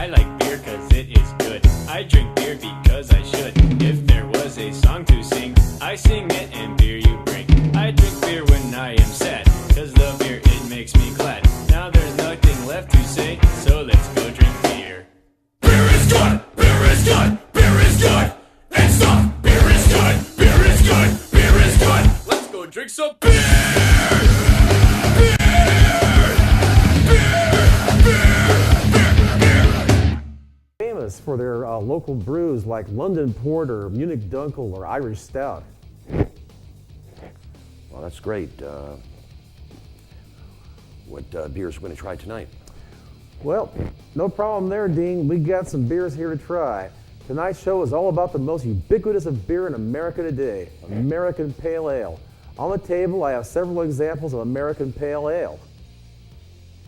I like beer cause it is good. I drink beer because I should. If there was a song to sing, I sing it and beer you bring. I drink beer when I am sad, cause the beer it makes me glad. Now there's nothing left to say, so let's go drink beer. Beer is good! Beer is good! Beer is good! And stop! Beer is good! Beer is good! Beer is good! Let's go drink some beer! Famous for their local brews like London Porter, Munich Dunkel, or Irish Stout. Well, that's great. What beers are we going to try tonight? Well, no problem there, Dean. We got some beers here to try. Tonight's show is all about the most ubiquitous of beer in America today, American Pale Ale. On the table, I have several examples of American Pale Ale.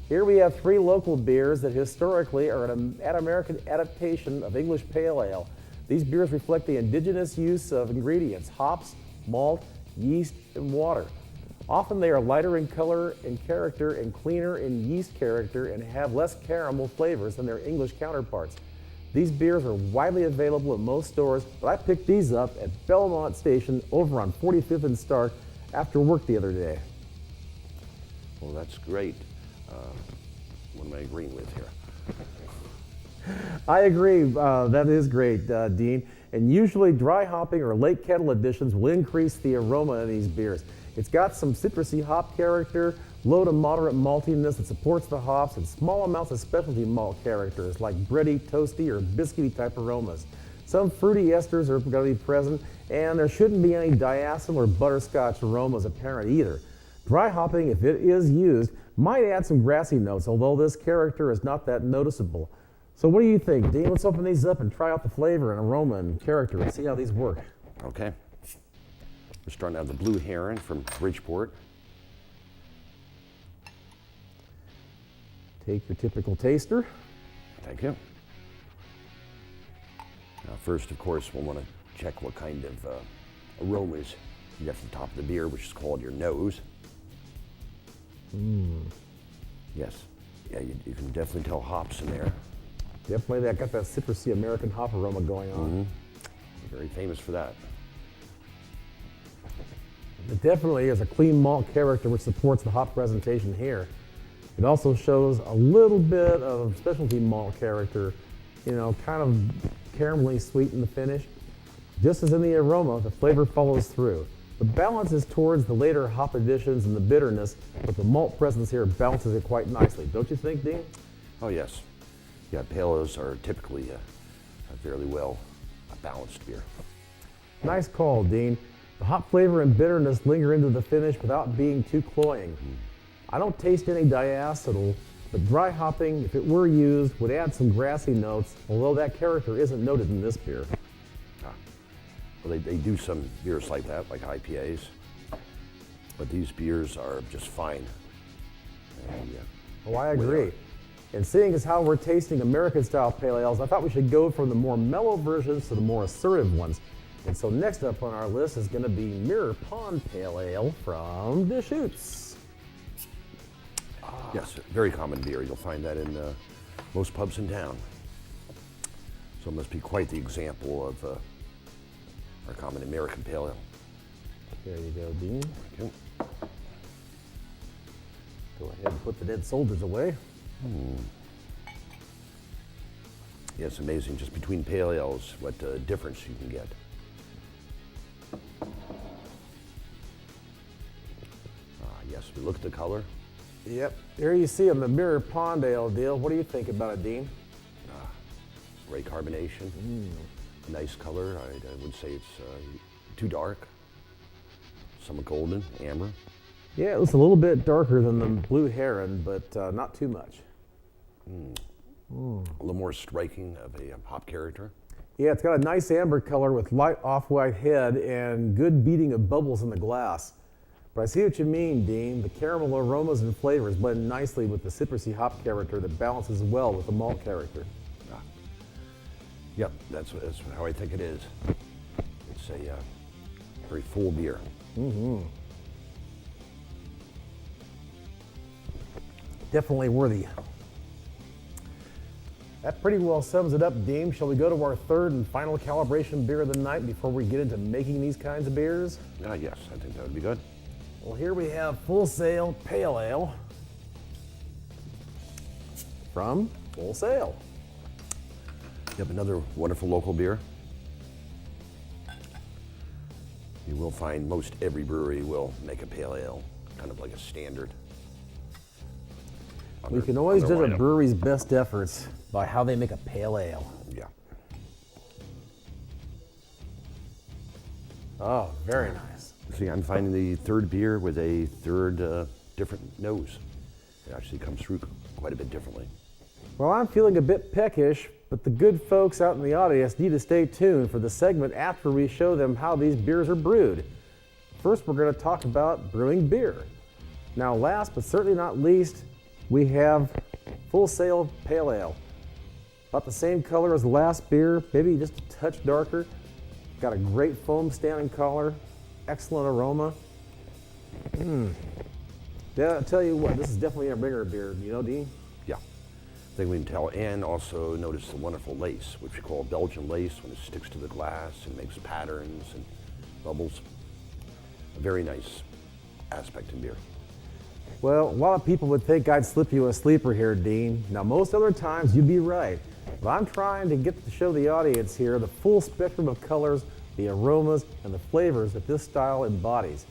Here we have 3 local beers that historically are an American adaptation of English Pale Ale. These beers reflect the indigenous use of ingredients, hops, malt, yeast, and water. Often they are lighter in color and character and cleaner in yeast character and have less caramel flavors than their English counterparts. These beers are widely available at most stores, but I picked these up at Belmont Station over on 45th and Stark after work the other day. Well, that's great. What am I agreeing with here? I agree, that is great, Dean. And usually dry hopping or late kettle additions will increase the aroma of these beers. It's got some citrusy hop character, low to moderate maltiness that supports the hops, and small amounts of specialty malt characters like bready, toasty, or biscuity type aromas. Some fruity esters are going to be present, and there shouldn't be any diacetyl or butterscotch aromas apparent either. Dry hopping, if it is used, might add some grassy notes, although this character is not that noticeable. So what do you think, Dean? Let's open these up and try out the flavor and aroma and character and see how these work. Okay. We're starting out with the Blue Heron from Bridgeport. Take your typical taster. Thank you. Now first, of course, we'll want to check what kind of aromas you get from the top of the beer, which is called your nose. Yes. Yeah, you can definitely tell hops in there. Definitely, that got that citrusy American hop aroma going on. Very famous for that. It definitely is a clean malt character which supports the hop presentation here. It also shows a little bit of specialty malt character, you know, kind of caramelly sweet in the finish. Just as in the aroma, the flavor follows through. The balance is towards the later hop additions and the bitterness, but the malt presence here balances it quite nicely. Don't you think, Dean? Oh, yes. Yeah, pale ales are typically a fairly well balanced beer. Nice call, Dean. The hop flavor and bitterness linger into the finish without being too cloying. I don't taste any diacetyl, but dry hopping, if it were used, would add some grassy notes, although that character isn't noted in this beer. Well, they do some beers like that, like IPAs, but these beers are just fine. And, Oh, I agree. And seeing as how we're tasting American-style pale ales, I thought we should go from the more mellow versions to the more assertive ones. And so next up on our list is going to be Mirror Pond Pale Ale from Deschutes. Yes, very common beer. You'll find that in most pubs in town. So it must be quite the example of our common American pale ale. There you go, Dean. Okay. Go ahead and put the dead soldiers away. Yeah, it's amazing just between pale ales what difference you can get. Yes, we look at the color. Yep. There you see them, the Mirror Pond Ale deal. What do you think about it, Dean? Great carbonation. Nice color. I would say it's too dark. Somewhat golden, amber. Yeah, it's a little bit darker than the Blue Heron, but not too much. A little more striking of a hop character. Yeah, it's got a nice amber color with light off-white head and good beating of bubbles in the glass. But I see what you mean, Dean. The caramel aromas and flavors blend nicely with the citrusy hop character that balances well with the malt character. Yep, that's how I think it is. It's a very full beer. Definitely worthy. That pretty well sums it up, Dean. Shall we go to our third and final calibration beer of the night before we get into making these kinds of beers? Yes, I think that would be good. Well, here we have Full Sail Pale Ale from Full Sail. You have another wonderful local beer. You will find most every brewery will make a pale ale, kind of like a standard. We can always judge a brewery's best efforts by how they make a pale ale. Yeah. Oh, very nice. See, I'm finding the third beer with a third different nose. It actually comes through quite a bit differently. Well, I'm feeling a bit peckish, but the good folks out in the audience need to stay tuned for the segment after we show them how these beers are brewed. First, we're going to talk about brewing beer. Now, last but certainly not least, we have Full Sail Pale Ale. About the same color as the last beer, maybe just a touch darker. Got a great foam standing color, excellent aroma. Yeah, I'll tell you what, this is definitely a ringer beer, you know, Dean? Yeah, I think we can tell. And also notice the wonderful lace, which we call Belgian lace, when it sticks to the glass and makes patterns and bubbles. A very nice aspect in beer. Well, a lot of people would think I'd slip you a sleeper here, Dean. Now, most other times you'd be right. But I'm trying to get to show the audience here the full spectrum of colors, the aromas, and the flavors that this style embodies.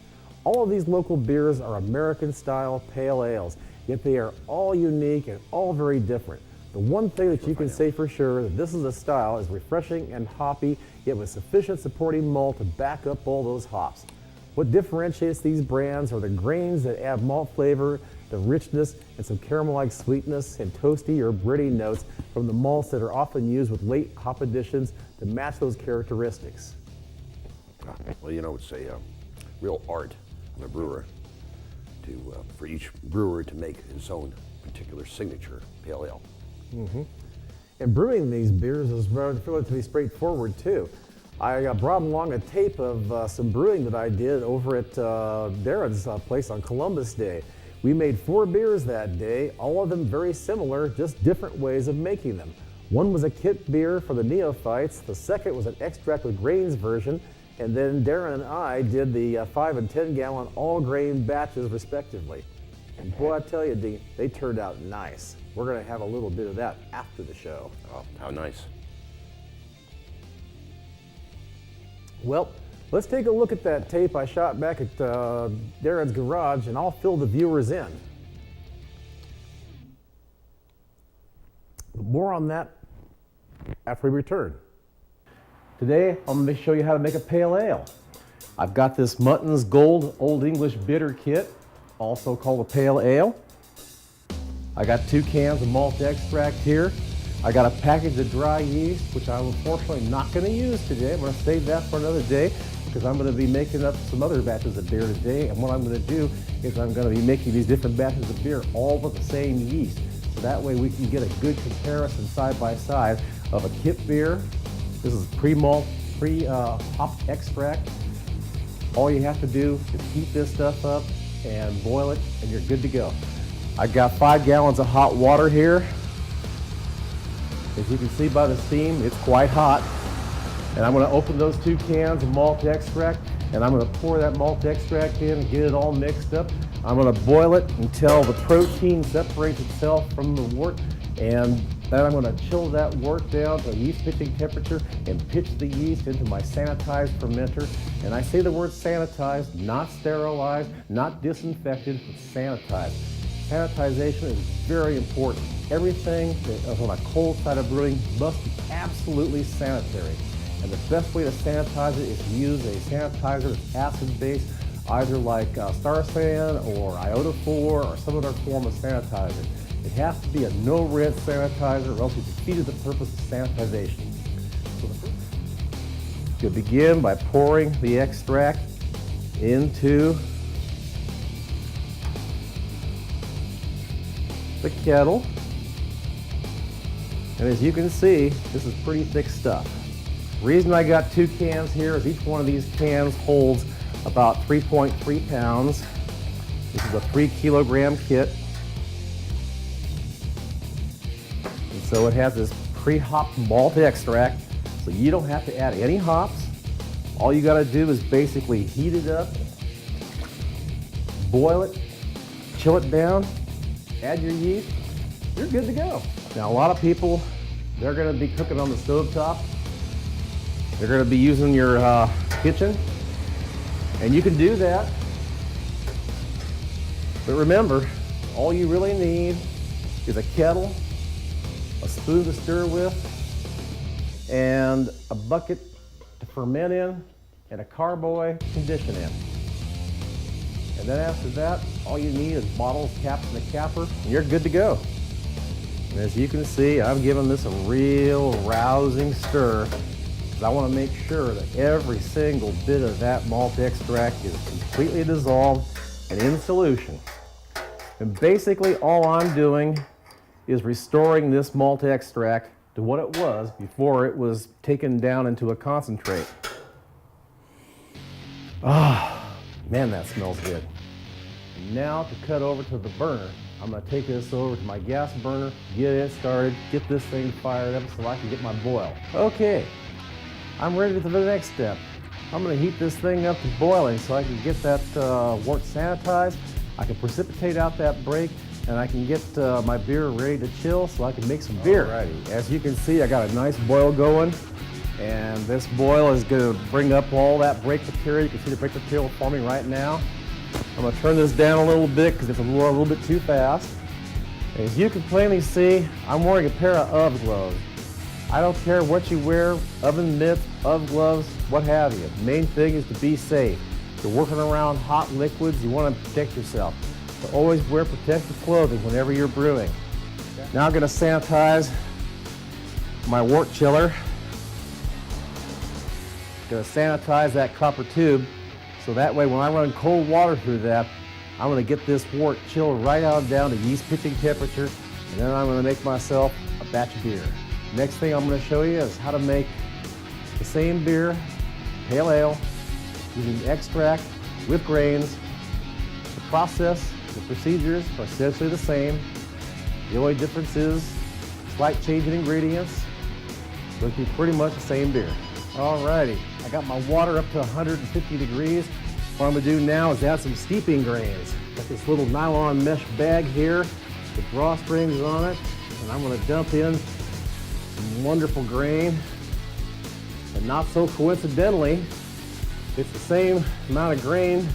All of these local beers are American-style pale ales, yet they are all unique and all very different. The one thing that you can say for sure that this is a style is refreshing and hoppy, yet with sufficient supporting malt to back up all those hops. What differentiates these brands are the grains that add malt flavor, the richness, and some caramel-like sweetness and toasty or bready notes from the malts that are often used with late hop additions to match those characteristics. Well, you know, it's a real art of a brewer for each brewer to make his own particular signature pale ale. And brewing these beers is relatively straightforward too. I brought along a tape of some brewing that I did over at Darren's place on Columbus Day. We made 4 beers that day, all of them very similar, just different ways of making them. One was a kit beer for the neophytes, the second was an extract with grains version, and then Darren and I did the 5 and 10 gallon all grain batches respectively. And boy, I tell you, Dean, they turned out nice. We're gonna have a little bit of that after the show. Oh, how nice. Well, let's take a look at that tape I shot back at Darren's garage, and I'll fill the viewers in. More on that after we return. Today, I'm going to show you how to make a pale ale. I've got this Mutton's Gold Old English Bitter Kit, also called a pale ale. I got 2 cans of malt extract here. I got a package of dry yeast, which I'm unfortunately not going to use today. I'm going to save that for another day because I'm going to be making up some other batches of beer today. And what I'm going to do is I'm going to be making these different batches of beer all with the same yeast. So that way we can get a good comparison side by side of a kit beer. This is pre-malt, pre-hopped extract. All you have to do is heat this stuff up and boil it, and you're good to go. I got 5 gallons of hot water here. As you can see by the steam, it's quite hot. And I'm going to open those 2 cans of malt extract, and I'm going to pour that malt extract in and get it all mixed up. I'm going to boil it until the protein separates itself from the wort, and then I'm going to chill that wort down to yeast pitching temperature and pitch the yeast into my sanitized fermenter. And I say the word sanitized, not sterilized, not disinfected, but sanitized. Sanitization is very important. Everything that is on a cold side of brewing must be absolutely sanitary. And the best way to sanitize it is to use a sanitizer that's acid-based, either like Starsan or iodophor or some other form of sanitizer. It has to be a no-rinse sanitizer or else you defeated the purpose of sanitization. You begin by pouring the extract into the kettle. And as you can see, this is pretty thick stuff. The reason I got 2 cans here is each one of these cans holds about 3.3 pounds. This is a 3 kilogram kit. And so it has this pre-hopped malt extract, so you don't have to add any hops. All you gotta do is basically heat it up, boil it, chill it down, add your yeast, you're good to go. Now a lot of people, they're gonna be cooking on the stovetop. They're gonna be using your kitchen, and you can do that. But remember, all you really need is a kettle, a spoon to stir with, and a bucket to ferment in, and a carboy to condition in. And then after that, all you need is bottles, caps, and a capper, and you're good to go. And as you can see, I'm giving this a real rousing stir, because I want to make sure that every single bit of that malt extract is completely dissolved and in solution. And basically all I'm doing is restoring this malt extract to what it was before it was taken down into a concentrate. Ah, man, that smells good. And now to cut over to the burner, I'm gonna take this over to my gas burner, get it started, get this thing fired up so I can get my boil. Okay, I'm ready for the next step. I'm gonna heat this thing up to boiling so I can get that wort sanitized. I can precipitate out that break, and I can get my beer ready to chill so I can make some beer. Alrighty, as you can see, I got a nice boil going, and this boil is gonna bring up all that break material. You can see the break material forming right now. I'm gonna turn this down a little bit because it's a little bit too fast. As you can plainly see, I'm wearing a pair of oven gloves. I don't care what you wear, oven mitts, oven gloves, what have you. The main thing is to be safe. If you're working around hot liquids, you want to protect yourself. So always wear protective clothing whenever you're brewing. Now I'm going to sanitize my wort chiller. Going to sanitize that copper tube, so that way when I run cold water through that, I'm going to get this wort chilled right on down to yeast pitching temperature, and then I'm going to make myself a batch of beer. Next thing I'm going to show you is how to make the same beer, pale ale, using extract with grains. The process, the procedures are essentially the same. The only difference is slight change in ingredients, but it'll be pretty much the same beer. Alrighty, I got my water up to 150 degrees. What I'm gonna do now is add some steeping grains. Got this little nylon mesh bag here with drawstrings on it, and I'm gonna dump in some wonderful grain. And not so coincidentally, it's the same amount of grain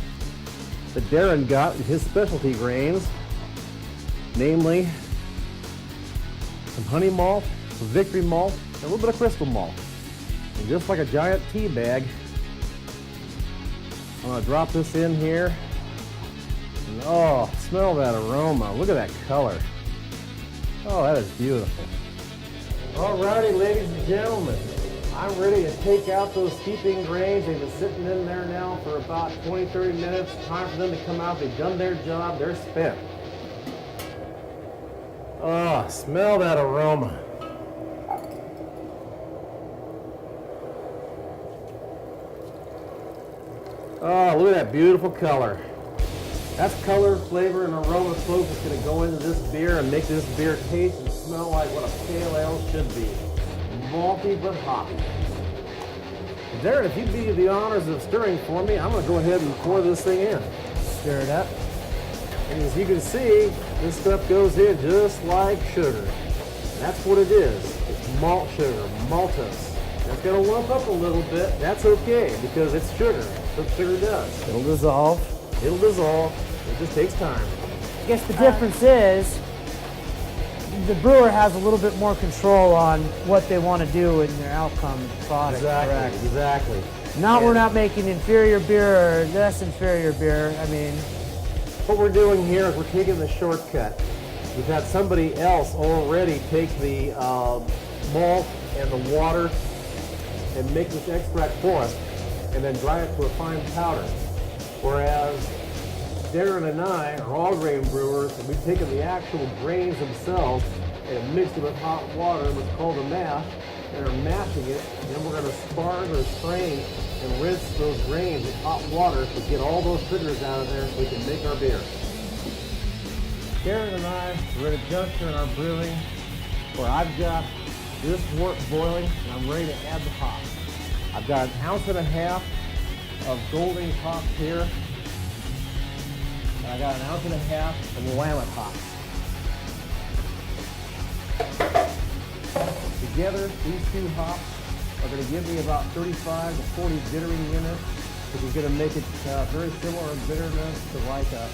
that Darren got in his specialty grains, namely some honey malt, some victory malt, and a little bit of crystal malt. And just like a giant tea bag, I'm gonna drop this in here. And oh, smell that aroma. Look at that color. Oh, that is beautiful. Alrighty, ladies and gentlemen, I'm ready to take out those steeping grains. They've been sitting in there now for about 20-30 minutes. Time for them to come out. They've done their job. They're spent. Oh, smell that aroma. Oh, look at that beautiful color. That's color, flavor, and aroma, folks, that's going to go into this beer and make this beer taste and smell like what a pale ale should be. Malty but hoppy. Darren, if you'd do the honors of stirring for me, I'm going to go ahead and pour this thing in. Stir it up. And as you can see, this stuff goes in just like sugar. And that's what it is. It's malt sugar, maltose. It's going to lump up a little bit. That's okay, because it's sugar. That's what sugar does. It'll dissolve. It'll dissolve. It just takes time. I guess the difference is the brewer has a little bit more control on what they want to do in their outcome product. Exactly, exactly. Now we're not making inferior beer or less inferior beer. I mean, what we're doing here is we're taking the shortcut. We've had somebody else already take the malt and the water and make this extract for us and then dry it to a fine powder. Whereas Darren and I are all grain brewers, and we've taken the actual grains themselves and mixed it with hot water in what's called a mash, and are mashing it, and then we're going to sparge or strain and rinse those grains with hot water to get all those sugars out of there so we can make our beer. Darren and I are at a juncture in our brewing where I've got This wort's boiling, and I'm ready to add the hops. I've got 1.5 ounces of Golding hops here, and I got 1.5 ounces of Willamette hops. Together, these two hops are going to give me about 35 to 40 bittering units, which is going to make it very similar in bitterness to like a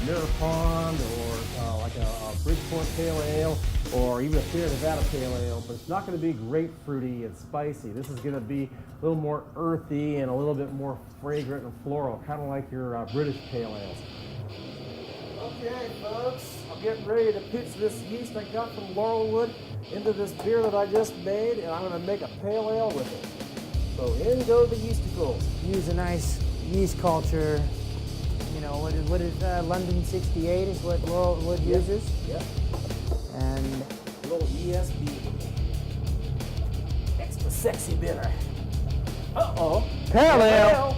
Mirror Pond or like a Bridgeport Pale Ale or even a Sierra Nevada Pale Ale, but it's not going to be grapefruity and spicy. This is going to be a little more earthy and a little bit more fragrant and floral, kind of like your British Pale Ales. Okay, folks, I'm getting ready to pitch this yeast I got from Laurelwood into this beer that I just made, and I'm going to make a pale ale with it. So in go the yeasticles. Use a nice yeast culture. You know, what is London 68 is what Laurelwood uses. Yep. And A little ESB. Extra sexy bitter. Uh-oh. pale ale.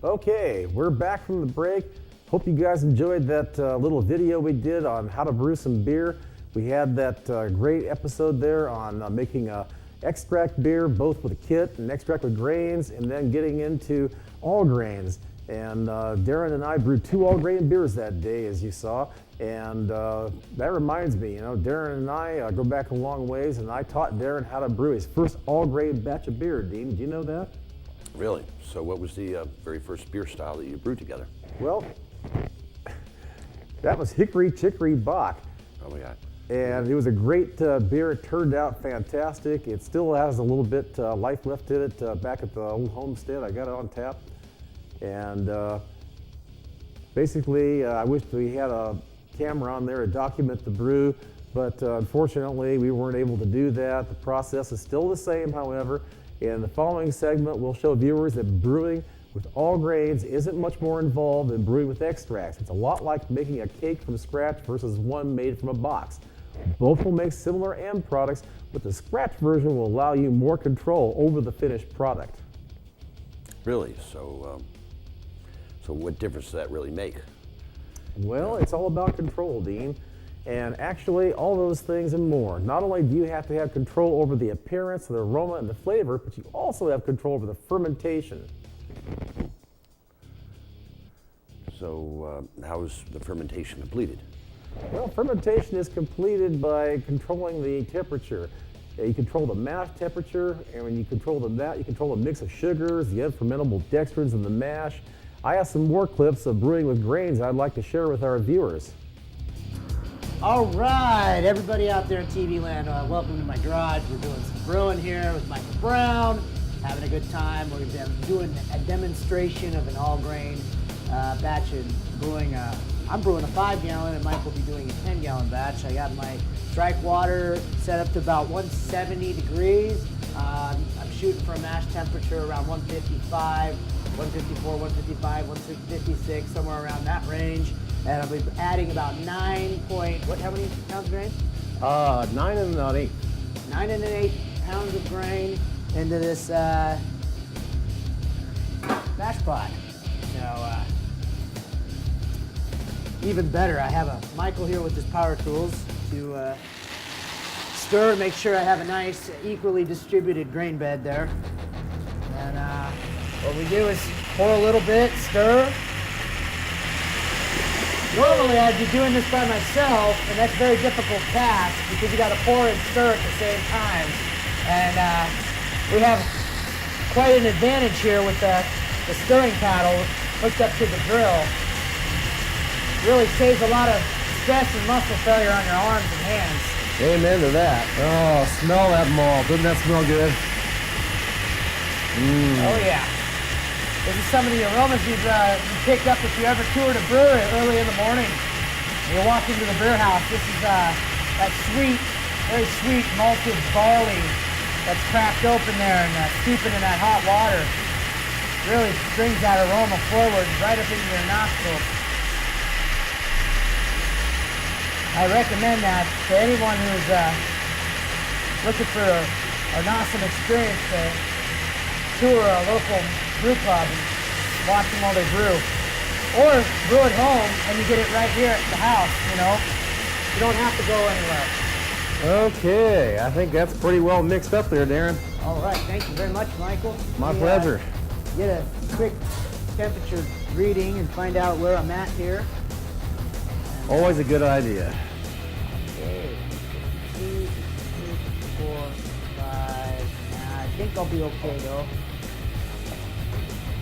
Okay, we're back from the break. Hope you guys enjoyed that little video we did on how to brew some beer. We had that great episode there on making a extract beer, both with a kit and extract with grains, and then getting into all grains. And Darren and I brewed 2 all grain beers that day, as you saw. And that reminds me, you know, Darren and I go back a long ways, and I taught Darren how to brew his first all grain batch of beer. Dean, did you know that? Really? So what was the very first beer style that you brewed together? Well, that was Hickory Chicory Bock. Oh my God. And it was a great beer. It turned out fantastic. It still has a little bit life left in it back at the old homestead. I got it on tap. And basically, I wish we had a camera on there to document the brew, but unfortunately, we weren't able to do that. The process is still the same, however. In the following segment, we'll show viewers that brewing with all grains isn't much more involved than brewing with extracts. It's a lot like making a cake from scratch versus one made from a box. Both will make similar end products, but the scratch version will allow you more control over the finished product. Really? So, so what difference does that really make? Well, it's all about control, Dean. And actually, all those things and more. Not only do you have to have control over the appearance, the aroma, and the flavor, but you also have control over the fermentation. So how is the fermentation completed? Well, fermentation is completed by controlling the temperature. You control the mash temperature, and when you control that, you control the mix of sugars, the unfermentable dextrins in the mash. I have some more clips of brewing with grains I'd like to share with our viewers. All right, everybody out there in TV land, welcome to my garage. We're doing some brewing here with Michael Brown, having a good time. We're doing a demonstration of an all-grain batch of brewing. I'm brewing a 5-gallon, and Mike will be doing a 10-gallon batch. I got my strike water set up to about 170 degrees. I'm shooting for a mash temperature around 155, 154, 155, 156, somewhere around that range. And I'll be adding about how many pounds of grain? 9 and an 8. 9 and 1/8 pounds of grain into this mash pot. So, even better, I have a Michael here with his power tools to stir and make sure I have a nice, equally distributed grain bed there. And what we do is pour a little bit, stir. Normally I'd be doing this by myself, and that's a very difficult task because you got to pour and stir at the same time. And we have quite an advantage here with the stirring paddle hooked up to the grill. Really saves a lot of stress and muscle failure on your arms and hands. Amen to that. Oh, smell that malt. Doesn't that smell good? Oh yeah. This is some of the aromas you picked up if you ever toured a brewery early in the morning. You're walking to the brew house. This is that sweet, very sweet malted barley that's cracked open there and steeping in that hot water. Really brings that aroma forward right up into your nostrils. I recommend that to anyone who's looking for an awesome experience to tour a local brew pub and watch them while they brew. Or brew at home and you get it right here at the house, you know. You don't have to go anywhere. Okay, I think that's pretty well mixed up there, Darren. All right, thank you very much, Michael. My Let me, pleasure. Get a quick temperature reading and find out where I'm at here. Always a good idea. Okay, 2, 3, 4, 5. I think I'll be okay though.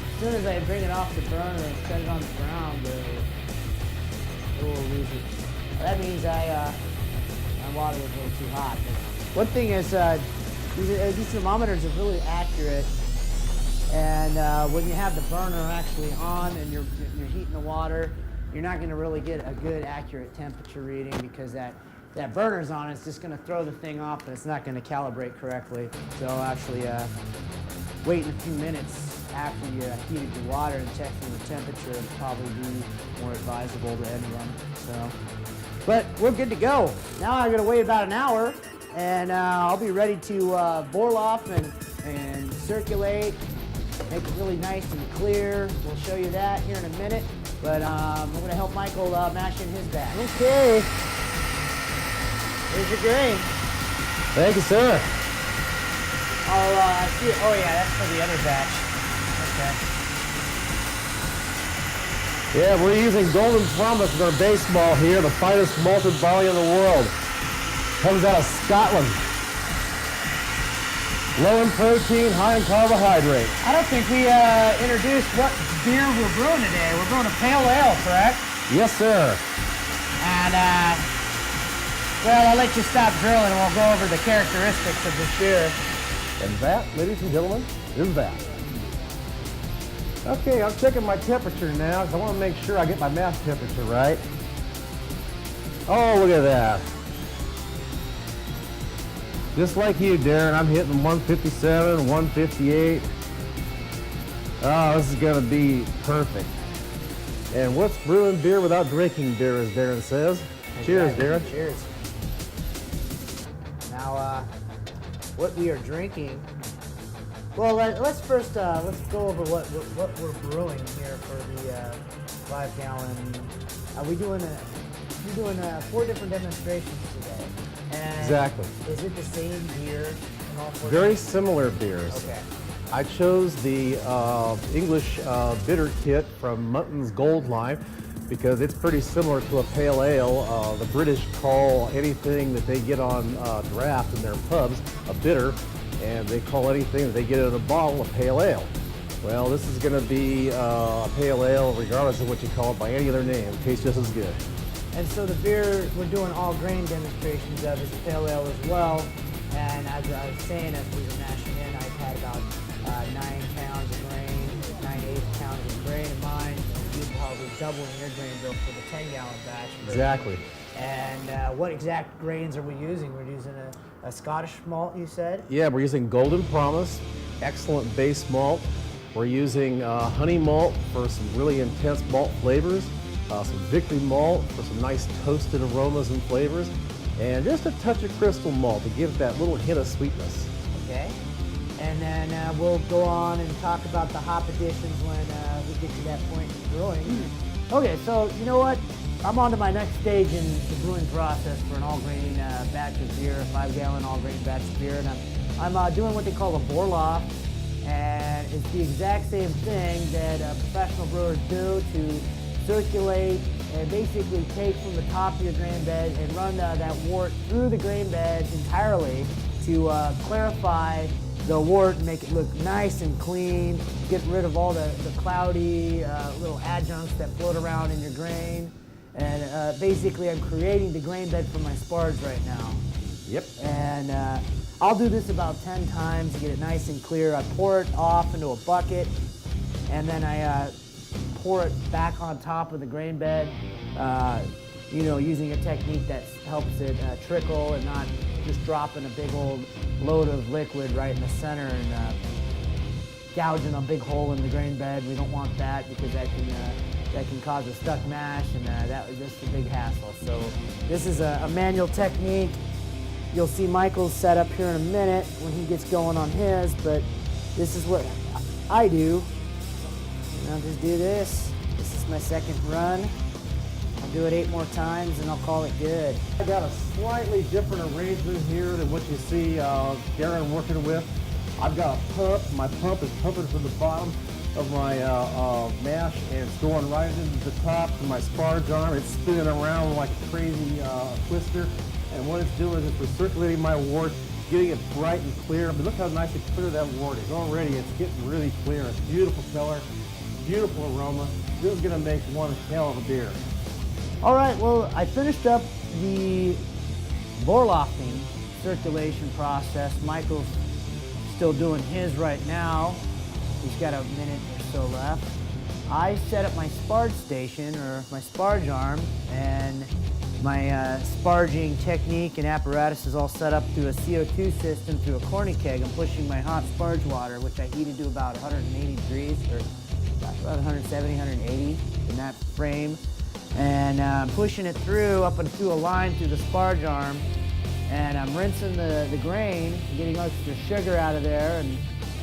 As soon as I bring it off the burner and set it on the ground, it will lose it. That means my water was a little too hot. But one thing is, these thermometers are really accurate, and when you have the burner actually on and you're heating the water, you're not going to really get a good accurate temperature reading because that burner's on. It's just going to throw the thing off and it's not going to calibrate correctly. So actually waiting a few minutes after you heated your water and checking the temperature would probably be more advisable to anyone. So, but we're good to go. Now I'm going to wait about an hour and I'll be ready to boil off and circulate, make it really nice and clear. We'll show you that here in a minute. But I'm going to help Michael mash in his batch. Okay. Here's your grain. Thank you, sir. I'll see. Oh yeah, that's for the other batch. Okay. Yeah, we're using Golden Promise in our base malt here, the finest malted barley in the world. Comes out of Scotland. Low in protein, high in carbohydrate. I don't think we introduced what beer we're brewing today. We're brewing a pale ale, correct? Yes, sir. And well, I'll let you stop drilling and we'll go over the characteristics of this beer. And that, ladies and gentlemen, is that. Okay, I'm checking my temperature now because I want to make sure I get my mass temperature right. Oh, look at that. Just like you, Darren, I'm hitting 157, 158. Oh, this is going to be perfect. And what's brewing beer without drinking beer, as Darren says? Cheers, Darren. Cheers. Now, what we are drinking. Well, let's first let's go over what we're brewing here for the 5-gallon. We're doing 4 different demonstrations today. And Exactly. Is it the same beer in all 4? Very similar beers. Okay. I chose the English bitter kit from Mutton's Gold line because it's pretty similar to a pale ale. The British call anything that they get on draft in their pubs a bitter, and they call anything that they get in a bottle a pale ale. Well, this is going to be a pale ale regardless of what you call it by any other name. It tastes just as good. And so the beer we're doing all grain demonstrations of is pale ale as well. And as I was saying, as we were mashing in, I've had about 9 pounds of grain, 9/8 pounds of grain in mine. You're probably doubling your grain bill for the 10-gallon batch. Exactly. And what exact grains are we using? We're using a Scottish malt, you said? Yeah, we're using Golden Promise, excellent base malt. We're using honey malt for some really intense malt flavors, some victory malt for some nice toasted aromas and flavors, and just a touch of crystal malt to give that little hint of sweetness. Okay. And then we'll go on and talk about the hop additions when we get to that point in brewing. Okay, so you know what? I'm on to my next stage in the brewing process for an all-grain batch of beer, a 5-gallon all-grain batch of beer, and I'm doing what they call a Borloff, and it's the exact same thing that professional brewers do to circulate and basically take from the top of your grain bed and run that wort through the grain bed entirely to clarify the wort and make it look nice and clean, get rid of all the cloudy little adjuncts that float around in your grain. And basically I'm creating the grain bed for my sparge right now. Yep. And I'll do this about 10 times to get it nice and clear. I pour it off into a bucket, and then I pour it back on top of the grain bed, using a technique that helps it trickle and not just dropping a big old load of liquid right in the center and gouging a big hole in the grain bed. We don't want that because that can cause a stuck mash, and that was just a big hassle. So this is a manual technique. You'll see Michael's set up here in a minute when he gets going on his, but this is what I do. And I'll just do this. This is my second run. do it 8 more times and I'll call it good. I got a slightly different arrangement here than what you see Darren working with. I've got a pump. My pump is pumping from the bottom of my mash, and it's going right into the top of my sparge arm. It's spinning around like a crazy twister, and what it's doing is it's recirculating my wort, getting it bright and clear. But look how nice and clear that wort is. Already it's getting really clear. It's beautiful color, beautiful aroma. This is going to make one hell of a beer. All right, well, I finished up the Vorlofting circulation process. Michael's still doing his right now. He's got a minute or so left. I set up my sparge station, or my sparge arm, and my sparging technique and apparatus is all set up through a CO2 system through a corny keg. I'm pushing my hot sparge water, which I heated to about 180 degrees, or about 170, 180 in that frame. And I'm pushing it through up into a line through the sparge arm, and I'm rinsing the grain, getting extra sugar out of there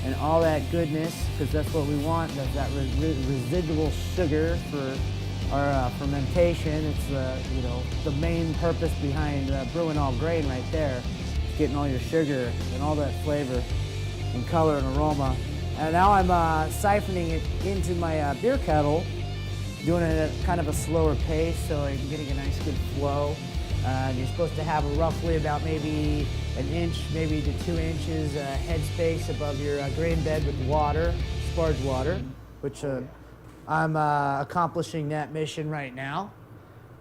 and all that goodness, because that's what we want. That's that residual sugar for our fermentation. It's the main purpose behind brewing all grain right there. It's getting all your sugar and all that flavor and color and aroma. And now I'm siphoning it into my beer kettle, doing it at kind of a slower pace, so I'm getting a nice good flow. You're supposed to have roughly about maybe an inch, maybe to 2 inches headspace above your grain bed with water, sparge water, which I'm accomplishing that mission right now.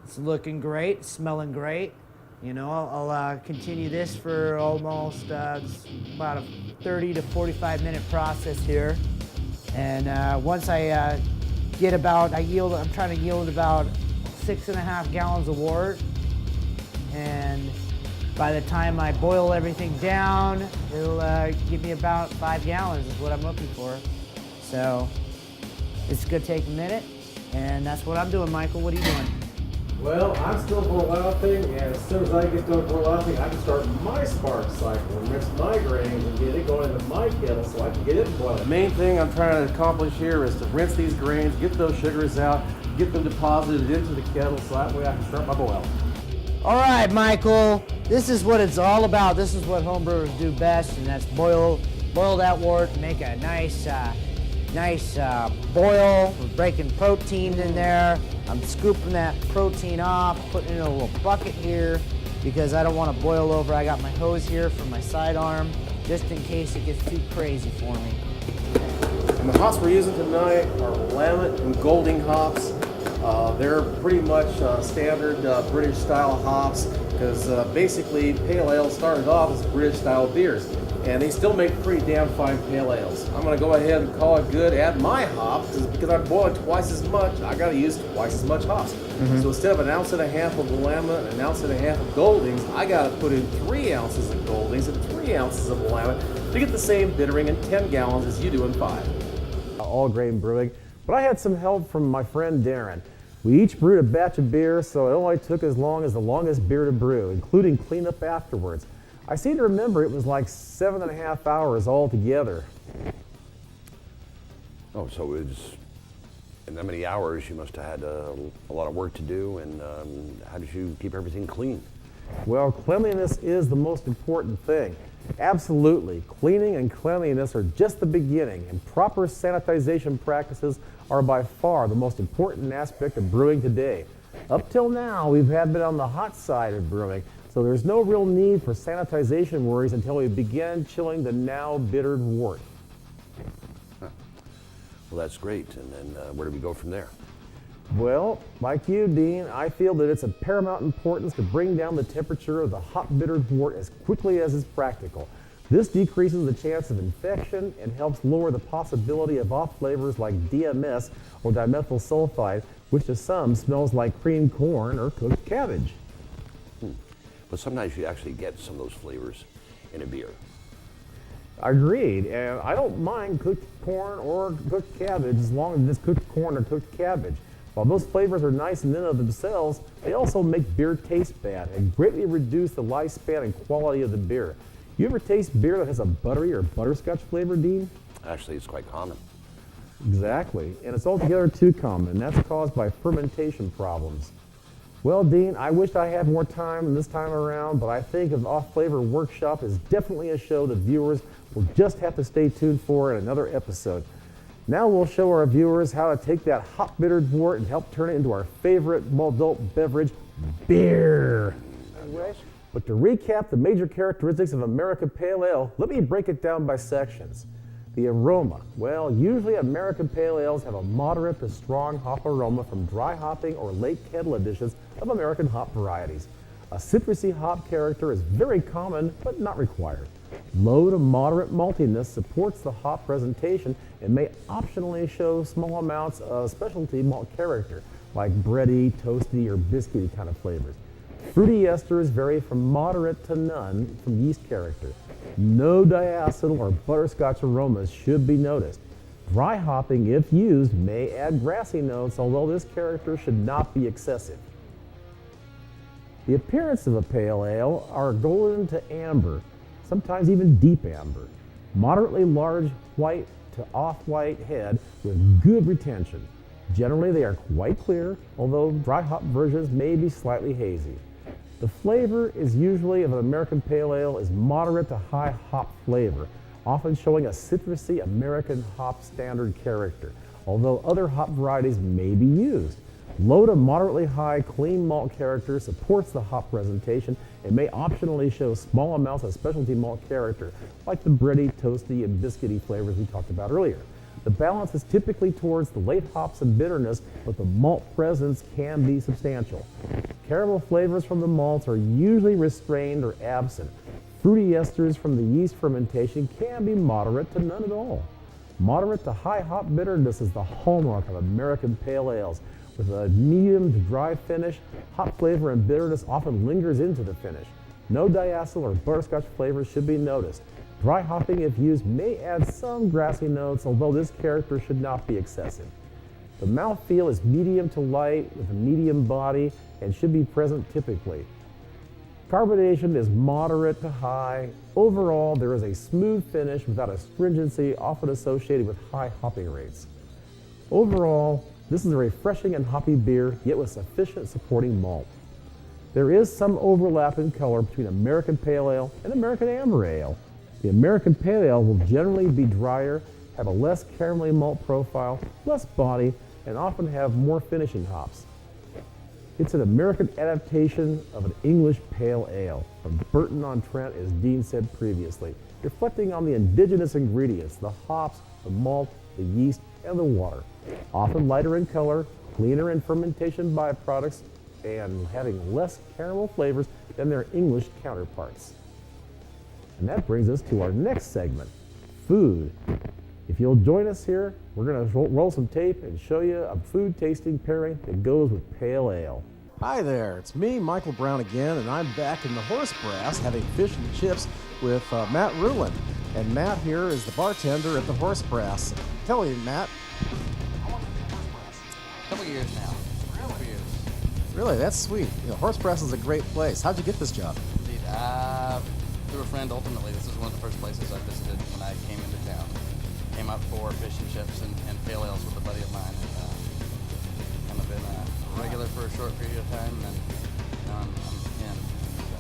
It's looking great, smelling great. You know, I'll continue this for almost about a 30 to 45 minute process here. And once I get about, I'm trying to yield about 6.5 gallons of wort. And by the time I boil everything down, it'll give me about 5 gallons is what I'm looking for. So it's gonna take a minute, and that's what I'm doing. Michael, what are you doing? Well, I'm still Vorlofting, and as soon as I get done Vorlofting, I can start my spark cycle and rinse my grains and get it going into my kettle so I can get it boiling. The main thing I'm trying to accomplish here is to rinse these grains, get those sugars out, get them deposited into the kettle so that way I can start my boil. All right, Michael, this is what it's all about. This is what homebrewers do best, and that's boil that wort, make a nice boil. We're breaking protein in there. I'm scooping that protein off, putting it in a little bucket here because I don't want to boil over. I got my hose here for my sidearm, just in case it gets too crazy for me. And the hops we're using tonight are Willamette and Golding hops. They're pretty much standard British style hops because basically pale ale started off as British style beers, and they still make pretty damn fine pale ales. I'm going to go ahead and call it good, add my hops, because I'm boiling twice as much, I got to use twice as much hops. So instead of 1.5 ounces of Willamette and 1.5 ounces of Goldings, I got to put in 3 ounces of Goldings and 3 ounces of Willamette to get the same bittering in 10 gallons as you do in 5. All grain brewing, but I had some help from my friend Darren. We each brewed a batch of beer, so it only took as long as the longest beer to brew, including cleanup afterwards. I seem to remember it was like 7.5 hours altogether. Oh, so it was, in that many hours you must have had a lot of work to do, and how did you keep everything clean? Well, cleanliness is the most important thing. Absolutely. Cleaning and cleanliness are just the beginning, and proper sanitization practices are by far the most important aspect of brewing today. Up till now, we've been on the hot side of brewing, so there's no real need for sanitization worries until we begin chilling the now bittered wort. Huh. Well, that's great. And then where do we go from there? Well, like you, Dean, I feel that it's of paramount importance to bring down the temperature of the hot bittered wort as quickly as is practical. This decreases the chance of infection and helps lower the possibility of off flavors like DMS or dimethyl sulfide, which to some smells like creamed corn or cooked cabbage. But sometimes you actually get some of those flavors in a beer. Agreed, and I don't mind cooked corn or cooked cabbage as long as it's cooked corn or cooked cabbage. While those flavors are nice in and of themselves, they also make beer taste bad and greatly reduce the lifespan and quality of the beer. You ever taste beer that has a buttery or butterscotch flavor, Dean? Actually, it's quite common. Exactly, and it's altogether too common, and that's caused by fermentation problems. Well, Dean, I wish I had more time this time around, but I think an off-flavor workshop is definitely a show the viewers will just have to stay tuned for in another episode. Now we'll show our viewers how to take that hop bitter wort and help turn it into our favorite adult beverage, beer. But to recap the major characteristics of American Pale Ale, let me break it down by sections. The aroma. Well, usually American Pale Ales have a moderate to strong hop aroma from dry hopping or late kettle additions of American hop varieties. A citrusy hop character is very common, but not required. Low to moderate maltiness supports the hop presentation and may optionally show small amounts of specialty malt character, like bready, toasty, or biscuity kind of flavors. Fruity esters vary from moderate to none from yeast character. No diacetyl or butterscotch aromas should be noticed. Dry hopping, if used, may add grassy notes, although this character should not be excessive. The appearance of a pale ale are golden to amber, sometimes even deep amber. Moderately large white to off-white head with good retention. Generally, they are quite clear, although dry hop versions may be slightly hazy. The flavor is usually of an American Pale Ale is moderate to high hop flavor, often showing a citrusy American hop standard character, although other hop varieties may be used. Low to moderately high clean malt character supports the hop presentation and may optionally show small amounts of specialty malt character, like the bready, toasty, and biscuity flavors we talked about earlier. The balance is typically towards the late hops and bitterness, but the malt presence can be substantial. Caramel flavors from the malts are usually restrained or absent. Fruity esters from the yeast fermentation can be moderate to none at all. Moderate to high hop bitterness is the hallmark of American Pale Ales. With a medium to dry finish, hop flavor and bitterness often lingers into the finish. No diacetyl or butterscotch flavors should be noticed. Dry hopping, if used, may add some grassy notes, although this character should not be excessive. The mouthfeel is medium to light with a medium body and should be present typically. Carbonation is moderate to high. Overall, there is a smooth finish without astringency often associated with high hopping rates. Overall, this is a refreshing and hoppy beer, yet with sufficient supporting malt. There is some overlap in color between American Pale Ale and American Amber Ale. The American Pale Ale will generally be drier, have a less caramelly malt profile, less body, and often have more finishing hops. It's an American adaptation of an English Pale Ale from Burton-on-Trent, as Dean said previously, reflecting on the indigenous ingredients, the hops, the malt, the yeast, and the water. Often lighter in color, cleaner in fermentation byproducts, and having less caramel flavors than their English counterparts. And that brings us to our next segment, food. If you'll join us here, we're going to roll some tape and show you a food tasting pairing that goes with Pale Ale. Hi there, it's me, Michael Brown again, and I'm back in the Horse Brass having fish and chips with Matt Ruhlin. And Matt here is the bartender at the Horse Brass. Tell me, Matt. How long have you been at Horse Brass? A couple years now. Really? Couple years. Really, that's sweet. You know, Horse Brass is a great place. How'd you get this job? Indeed. Through a friend, ultimately. This is one of the first places I visited when I came into town. Came out for fish and chips and pale ales with a buddy of mine. And I've been a regular for a short period of time, and now I'm in. So.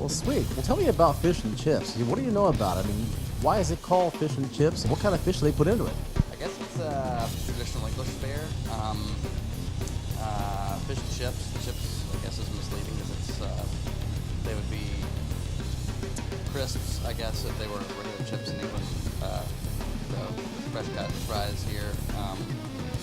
Well, sweet. Well, tell me about fish and chips. What do you know about it? I mean, why is it called fish and chips? What kind of fish do they put into it? I guess it's a traditional English fare. Fish and chips. Chips, I guess, is misleading because it's they would be crisps, I guess, if they were regular chips in England. So fresh cut fries here,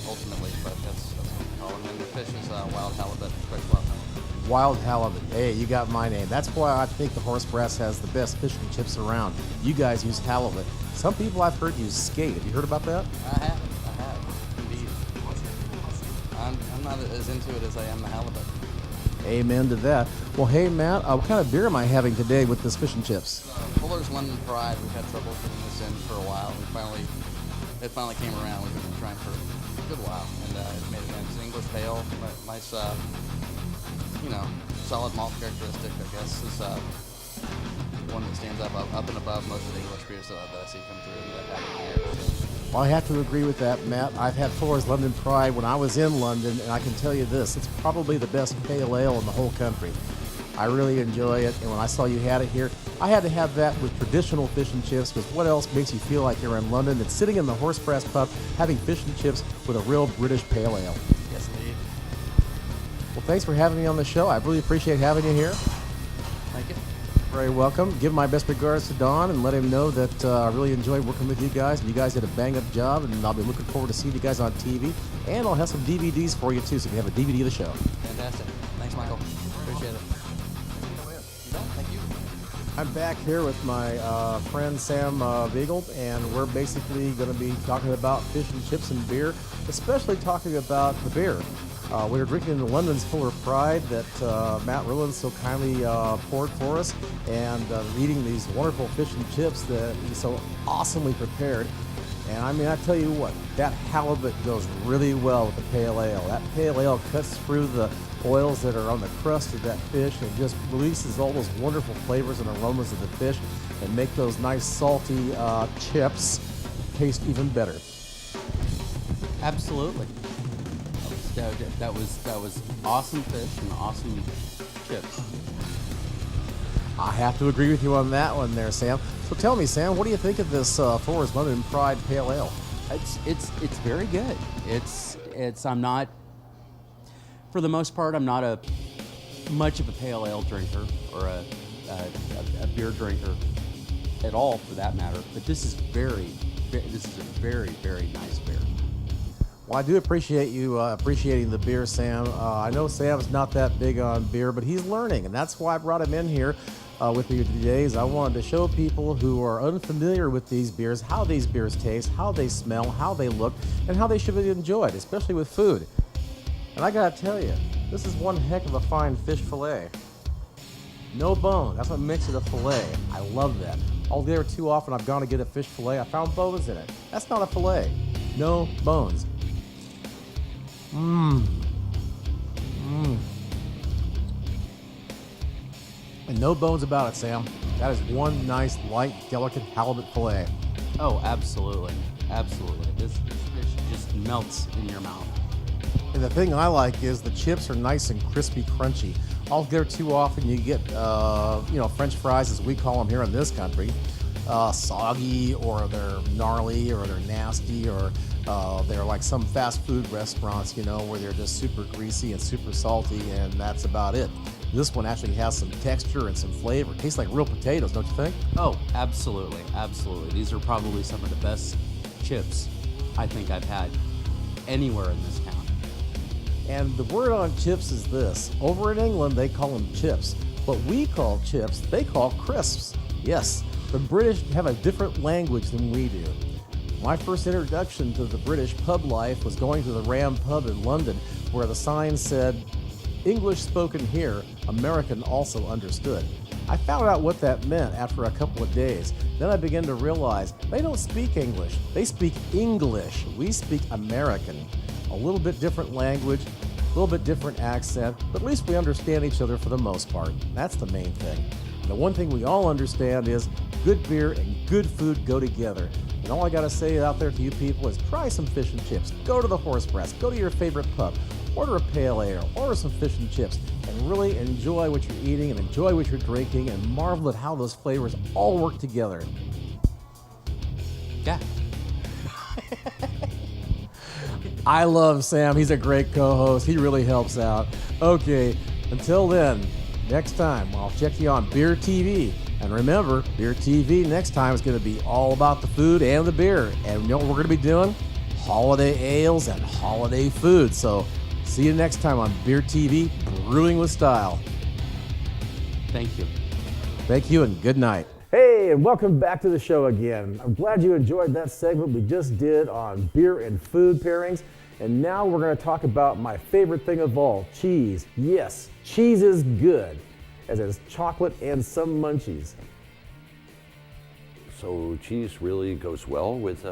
ultimately, but that's what we call them. And the fish is wild halibut, fresh wild halibut. Wild halibut. Hey, you got my name. That's why I think the Horse Brass has the best fish and chips around. You guys use halibut. Some people I've heard use skate. Have you heard about that? I have, indeed. I'm not as into it as I am the halibut. Amen to that. Well, hey, Matt, what kind of beer am I having today with this fish and chips? Fuller's London Pride. We've had trouble getting this in for a while. It finally came around. We've been trying for a good while, and it made it in. It's an English pale, nice, solid malt characteristic. I guess is one that stands up and above most of the English beers that I see come through that happen here. So Well, I have to agree with that, Matt. I've had Fuller's London Pride when I was in London, and I can tell you this, it's probably the best pale ale in the whole country. I really enjoy it, and when I saw you had it here, I had to have that with traditional fish and chips, because what else makes you feel like you're in London than sitting in the Horse Brass pub having fish and chips with a real British pale ale? Yes, indeed. Well, thanks for having me on the show. I really appreciate having you here. Thank you. Very welcome. Give my best regards to Don and let him know that I really enjoyed working with you guys. You guys did a bang-up job, and I'll be looking forward to seeing you guys on TV. And I'll have some DVDs for you, too, so you have a DVD of the show. Fantastic. Thanks, Michael. Appreciate it. Thank you. I'm back here with my friend Sam Beagle, and we're basically going to be talking about fish and chips and beer, especially talking about the beer. We were drinking the London's Fuller Pride that Matt Rowland so kindly poured for us, and eating these wonderful fish and chips that he so awesomely prepared. And I mean, I tell you what, that halibut goes really well with the pale ale. That pale ale cuts through the oils that are on the crust of that fish and just releases all those wonderful flavors and aromas of the fish and make those nice salty chips taste even better. Absolutely. That was awesome fish and awesome chips. I have to agree with you on that one there, Sam. So tell me, Sam, what do you think of this Fuller's London Pride Pale Ale? It's very good. I'm not, for the most part, I'm not a much of a pale ale drinker or a beer drinker at all, for that matter. But this is a very, very nice beer. Well, I do appreciate you appreciating the beer, Sam. I know Sam's not that big on beer, but he's learning, and that's why I brought him in here with me today. Is I wanted to show people who are unfamiliar with these beers how these beers taste, how they smell, how they look, and how they should be enjoyed, especially with food. And I gotta tell you, this is one heck of a fine fish fillet. No bone. That's what makes it a fillet. I love that. All day or too often I've gone to get a fish fillet. I found bones in it. That's not a fillet. No bones. And no bones about it, Sam. That is one nice, light, delicate halibut fillet. Oh, absolutely. Absolutely. This fish just melts in your mouth. And the thing I like is the chips are nice and crispy, crunchy. All there too often you get, French fries, as we call them here in this country, soggy, or they're gnarly, or they're nasty, or they're like some fast food restaurants, where they're just super greasy and super salty, and that's about it. This one actually has some texture and some flavor. It tastes like real potatoes, don't you think? Oh, absolutely, absolutely. These are probably some of the best chips I think I've had anywhere in this town. And the word on chips is this. Over in England, they call them chips. What we call chips, they call crisps. Yes, the British have a different language than we do. My first introduction to the British pub life was going to the Ram pub in London, where the sign said, "English spoken here, American also understood." I found out what that meant after a couple of days. Then I began to realize they don't speak English. They speak English. We speak American. A little bit different language, a little bit different accent, but at least we understand each other for the most part. That's the main thing. And the one thing we all understand is good beer and good food go together. And all I gotta say out there to you people is try some fish and chips. Go to the Horse Brass, go to your favorite pub, order a pale ale, order some fish and chips, and really enjoy what you're eating and enjoy what you're drinking and marvel at how those flavors all work together. Yeah. I love Sam. He's a great co-host. He really helps out. Okay, until then, next time I'll check you on Beer TV. And remember, Beer TV next time is going to be all about the food and the beer. And you know what we're going to be doing? Holiday ales and holiday food. So see you next time on Beer TV, Brewing with Style. Thank you. Thank you and good night. Hey, and welcome back to the show again. I'm glad you enjoyed that segment we just did on beer and food pairings. And now we're going to talk about my favorite thing of all, cheese. Yes, cheese is good, as is chocolate and some munchies. So cheese really goes well with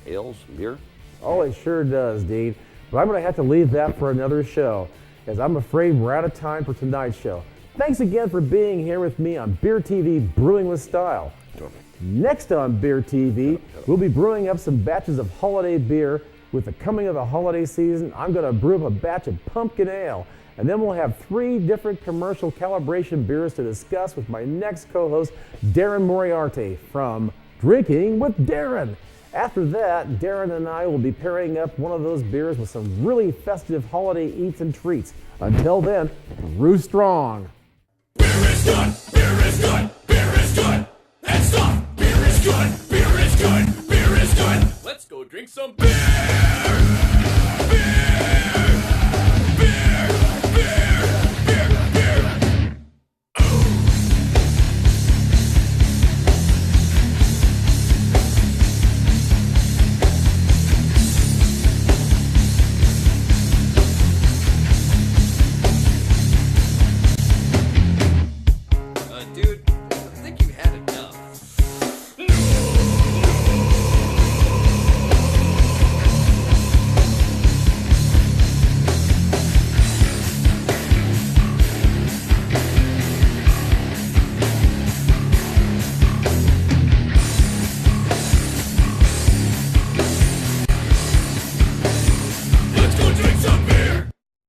ales, beer? Oh, it sure does, Dean. But I'm going to have to leave that for another show, as I'm afraid we're out of time for tonight's show. Thanks again for being here with me on Beer TV Brewing with Style. Sure. Next on Beer TV, we'll be brewing up some batches of holiday beer. With the coming of the holiday season, I'm going to brew up a batch of pumpkin ale. And then we'll have 3 different commercial calibration beers to discuss with my next co-host, Darren Moriarty from Drinking with Darren. After that, Darren and I will be pairing up one of those beers with some really festive holiday eats and treats. Until then, brew strong. Beer is good, beer is good, beer is good. And stop, beer is good, beer is good, beer is good. Let's go drink some beer.